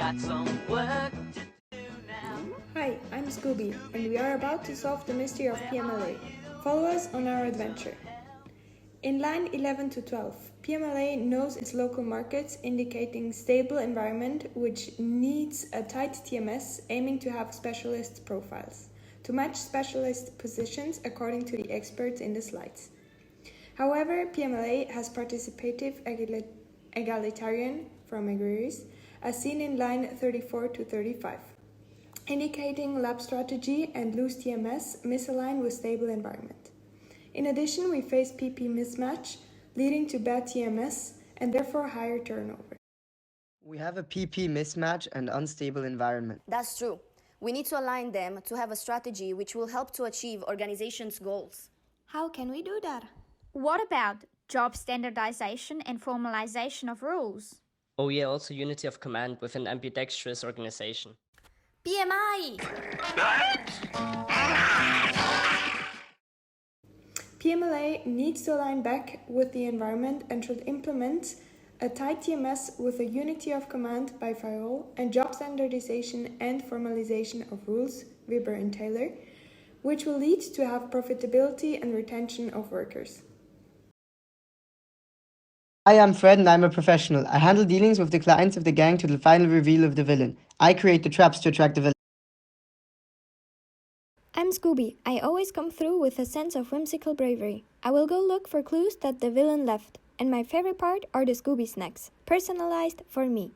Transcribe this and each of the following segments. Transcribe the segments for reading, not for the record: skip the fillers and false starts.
got some work to do now. Hi, I'm Scooby, and we are about to solve the mystery of PMLA. Follow us on our adventure. In line 11 to 12, PMLA knows its local markets, indicating stable environment which needs a tight TMS, aiming to have specialist profiles, to match specialist positions according to the experts in the slides. However, PMLA has participative egalitarian from agrarians, as seen in line 34 to 35, indicating lab strategy and loose TMS misaligned with stable environment. In addition, we face PP mismatch, leading to bad TMS and therefore higher turnover. We have a PP mismatch and unstable environment. That's true. We need to align them to have a strategy which will help to achieve organization's goals. How can we do that? What about job standardization and formalization of rules? Oh yeah, also unity of command with an ambidextrous organization. PMI! PMLA needs to align back with the environment and should implement a tight TMS with a unity of command by Farrell and job standardization and formalization of rules, Weber and Taylor, which will lead to have profitability and retention of workers. Hi, I'm Fred and I'm a professional. I handle dealings with the clients of the gang to the final reveal of the villain. I create the traps to attract the villain. I'm Scooby. I always come through with a sense of whimsical bravery. I will go look for clues that the villain left. And my favorite part are the Scooby snacks, personalized for me.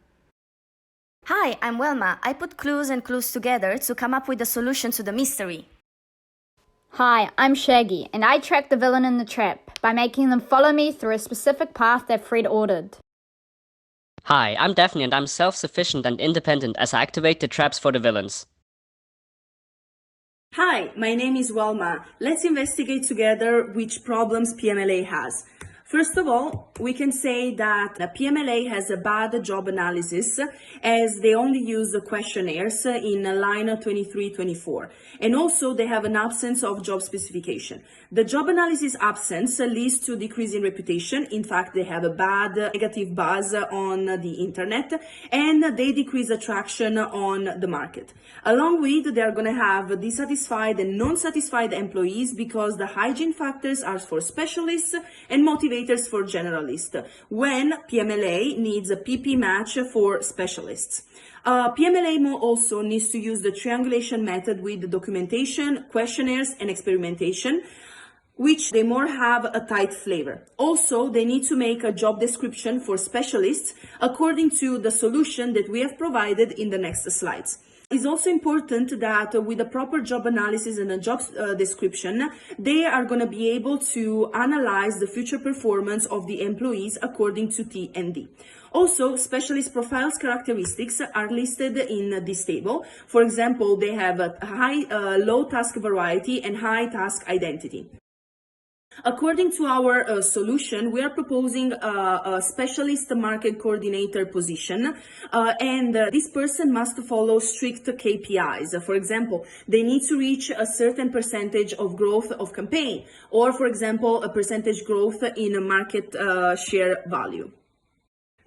Hi, I'm Welma. I put clues and clues together to come up with a solution to the mystery. Hi, I'm Shaggy, and I track the villain in the trap by making them follow me through a specific path that Fred ordered. Hi, I'm Daphne and I'm self-sufficient and independent as I activate the traps for the villains. Hi, my name is Welma. Let's investigate together which problems PMLA has. First of all, we can say that the PMLA has a bad job analysis as they only use the questionnaires in line 23-24. And also they have an absence of job specification. The job analysis absence leads to decrease in reputation. In fact, they have a bad negative buzz on the internet and they decrease attraction on the market. Along with, they are going to have dissatisfied and non-satisfied employees because the hygiene factors are for specialists and motivators for generalists, when PMLA needs a PP match for specialists. PMLA also needs to use the triangulation method with the documentation, questionnaires, and experimentation, which they more have a tight flavor. Also, they need to make a job description for specialists according to the solution that we have provided in the next slides. It's also important that with a proper job analysis and a job description, they are going to be able to analyze the future performance of the employees according to T&D. Also, specialist profiles characteristics are listed in this table. For example, they have a low task variety and high task identity. According to our solution, we are proposing a specialist market coordinator position, and this person must follow strict KPIs. For example, they need to reach a certain percentage of growth of campaign, or for example, a percentage growth in a market share value.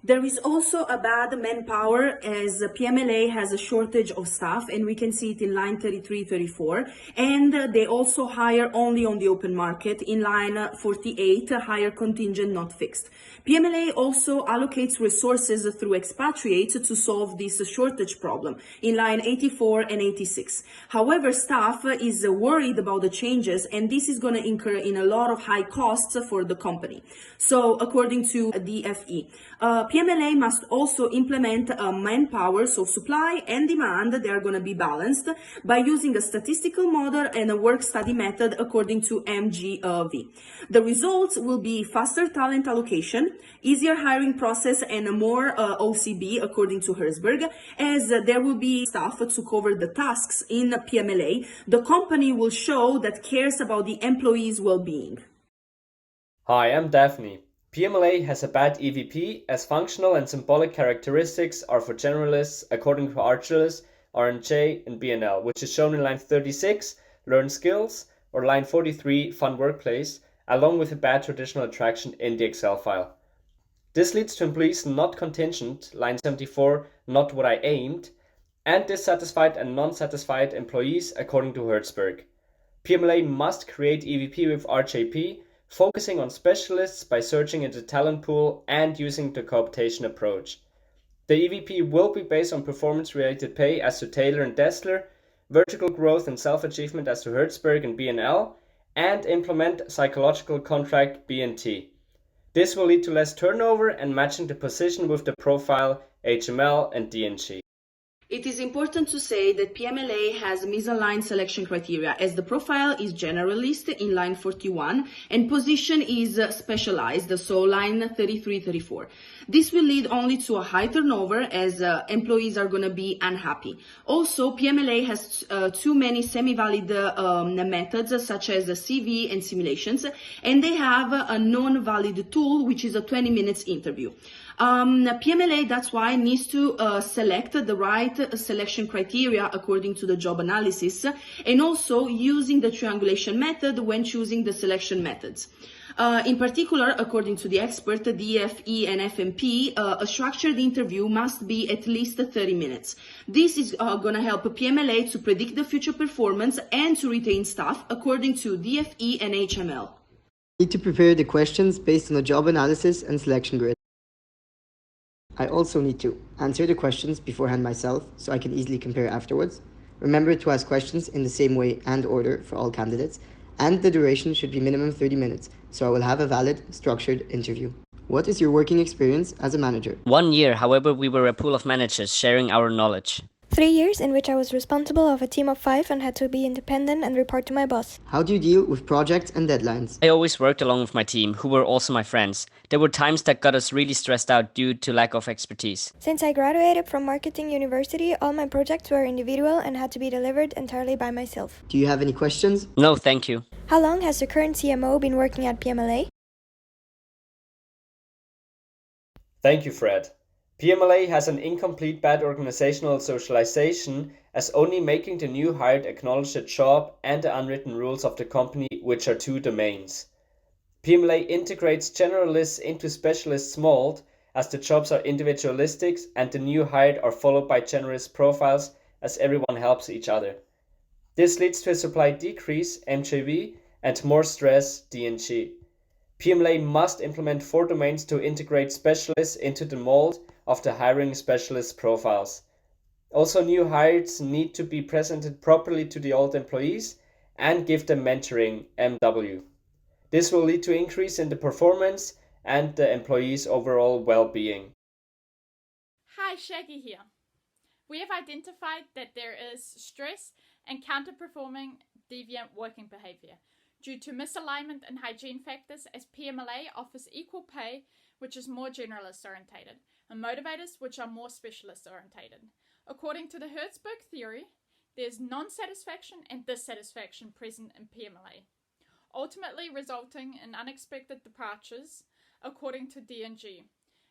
There is also a bad manpower as PMLA has a shortage of staff, and we can see it in line 33-34, and they also hire only on the open market in line 48, hire contingent not fixed. PMLA also allocates resources through expatriates to solve this shortage problem in line 84 and 86. However, staff is worried about the changes, and this is going to incur in a lot of high costs for the company. So according to DFE, PMLA must also implement manpower, so supply and demand, they are going to be balanced by using a statistical model and a work study method according to MGV. The results will be faster talent allocation, easier hiring process, and a more OCB according to Herzberg, as there will be staff to cover the tasks in PMLA. The company will show that cares about the employees' well-being. Hi, I'm Daphne. PMLA has a bad EVP as functional and symbolic characteristics are for generalists according to Archelaus, RNJ, and BNL, which is shown in line 36, learn skills, or line 43, fun workplace, along with a bad traditional attraction in the Excel file. This leads to employees not contingent, line 74, not what I aimed, and dissatisfied and non-satisfied employees according to Hertzberg. PMLA must create EVP with RJP, focusing on specialists by searching into the talent pool and using the cooptation approach. The EVP will be based on performance-related pay as to Taylor and Dessler, vertical growth and self-achievement as to Hertzberg and BNL, and implement psychological contract BNT. This will lead to less turnover and matching the position with the profile HML and DNG. It is important to say that PMLA has misaligned selection criteria, as the profile is generalist in line 41 and position is specialized, so line 33-34. This will lead only to a high turnover, as employees are going to be unhappy. Also, PMLA has too many semi-valid methods, such as CV and simulations, and they have a non-valid tool, which is a 20 minutes interview. PMLA, that's why, needs to select the right selection criteria according to the job analysis, and also using the triangulation method when choosing the selection methods. In particular, according to the expert, DFE and FMP, a structured interview must be at least 30 minutes. This is going to help PMLA to predict the future performance and to retain staff according to DFE and HML. Need to prepare the questions based on the job analysis and selection grid. I also need to answer the questions beforehand myself so I can easily compare afterwards. Remember to ask questions in the same way and order for all candidates, and the duration should be minimum 30 minutes, so I will have a valid, structured interview. What is your working experience as a manager? 1 year, however, we were a pool of managers sharing our knowledge. 3 years in which I was responsible of a team of 5 and had to be independent and report to my boss. How do you deal with projects and deadlines? I always worked along with my team, who were also my friends. There were times that got us really stressed out due to lack of expertise. Since I graduated from Marketing University, all my projects were individual and had to be delivered entirely by myself. Do you have any questions? No, thank you. How long has the current CMO been working at PMLA? Thank you, Fred. PMLA has an incomplete bad organizational socialization, as only making the new hired acknowledge the job and the unwritten rules of the company, which are 2 domains. PMLA integrates generalists into specialists mold, as the jobs are individualistic and the new hired are followed by generalist profiles, as everyone helps each other. This leads to a supply decrease, MJV, and more stress, DNG. PMLA must implement 4 domains to integrate specialists into the mold of the hiring specialist profiles. Also, new hires need to be presented properly to the old employees and give them mentoring, MW. This will lead to increase in the performance and the employees' overall well-being. Hi, Shaggy here. We have identified that there is stress and counter-performing deviant working behavior due to misalignment and hygiene factors, as PMLA offers equal pay, which is more generalist orientated, and motivators, which are more specialist orientated. According to the Hertzberg theory, there's non-satisfaction and dissatisfaction present in PMLA, ultimately resulting in unexpected departures, according to DNG,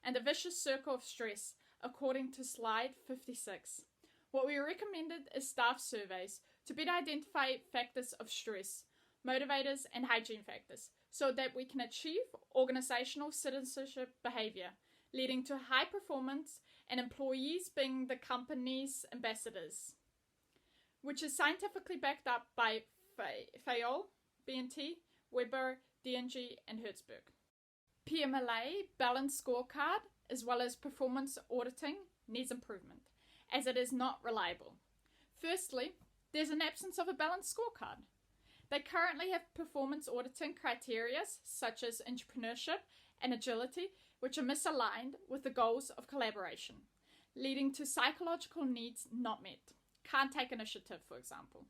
and a vicious circle of stress, according to slide 56. What we recommended is staff surveys to better identify factors of stress, motivators, and hygiene factors, so that we can achieve organizational citizenship behavior, leading to high performance and employees being the company's ambassadors, which is scientifically backed up by Fayol, BNT, Weber, DNG, and Hertzberg. PMLA balanced scorecard, as well as performance auditing, needs improvement, as it is not reliable. Firstly, there's an absence of a balanced scorecard. They currently have performance auditing criteria such as entrepreneurship and agility, which are misaligned with the goals of collaboration, leading to psychological needs not met. Can't take initiative, for example.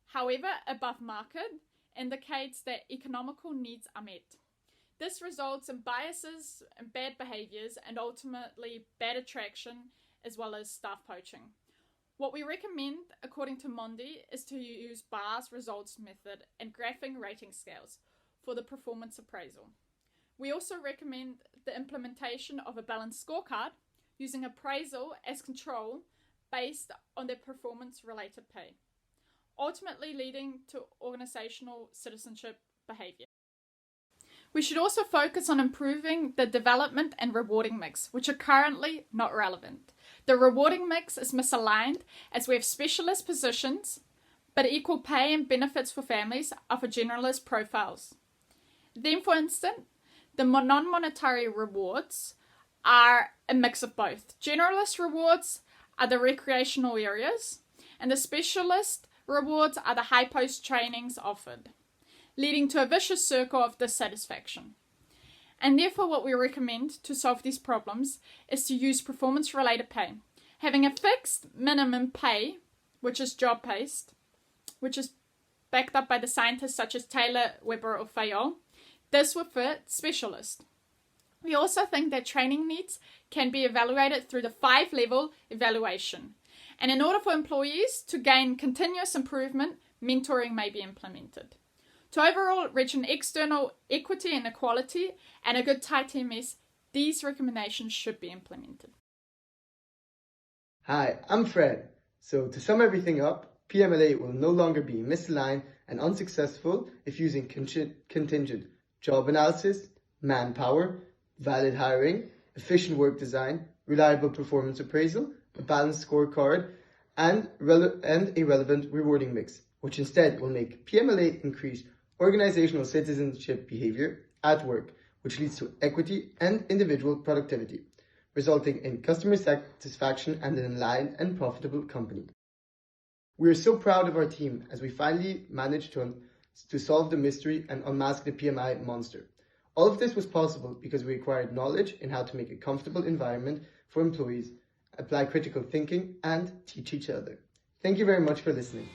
However, above market indicates that economical needs are met. This results in biases and bad behaviors, and ultimately bad attraction, as well as staff poaching. What we recommend, according to Mondi, is to use BAR's results method and graphing rating scales for the performance appraisal. We also recommend the implementation of a balanced scorecard using appraisal as control based on their performance-related pay, ultimately leading to organizational citizenship behavior. We should also focus on improving the development and rewarding mix, which are currently not relevant. The rewarding mix is misaligned as we have specialist positions, but equal pay and benefits for families are for generalist profiles. Then, for instance, the non-monetary rewards are a mix of both. Generalist rewards are the recreational areas, and the specialist rewards are the high post trainings offered, leading to a vicious circle of dissatisfaction. And therefore, what we recommend to solve these problems is to use performance-related pay. Having a fixed minimum pay, which is job-based, which is backed up by the scientists such as Taylor, Weber, or Fayol, this will fit specialist. We also think that training needs can be evaluated through the 5-level evaluation. And in order for employees to gain continuous improvement, mentoring may be implemented. To overall reach an external equity and equality and a good tight TMS, these recommendations should be implemented. Hi, I'm Fred. So to sum everything up, PMLA will no longer be misaligned and unsuccessful if using contingent job analysis, manpower, valid hiring, efficient work design, reliable performance appraisal, a balanced scorecard, and a relevant rewarding mix, which instead will make PMLA increase organizational citizenship behavior at work, which leads to equity and individual productivity, resulting in customer satisfaction and an aligned and profitable company. We are so proud of our team as we finally managed to solve the mystery and unmask the PMI monster. All of this was possible because we acquired knowledge in how to make a comfortable environment for employees, apply critical thinking, and teach each other. Thank you very much for listening.